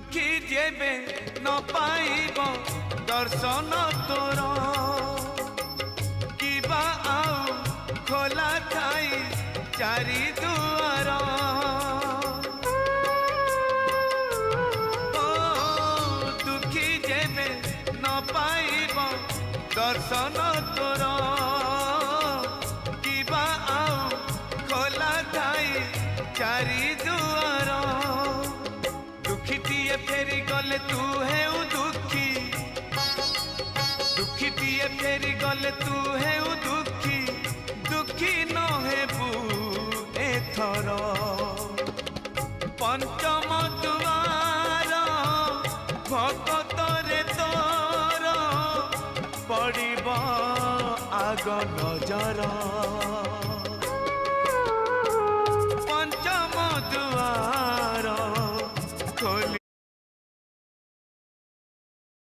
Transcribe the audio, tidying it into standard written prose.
दुखी जेबे न पाइब दर्शन तोर किबा आउ खोला थाई चारि दुआर ओ दुखी जेबे न पाइब दर्शन तोर किबा आउ खोला थाई चारि दुआर दुखीटीए फेरी गले तू है दुखी दुखीटीए फेरी गले तू है दुखी दुखी न हेबू एथर पंचम दुआर भगतरे तोर पड़िब आग नजर।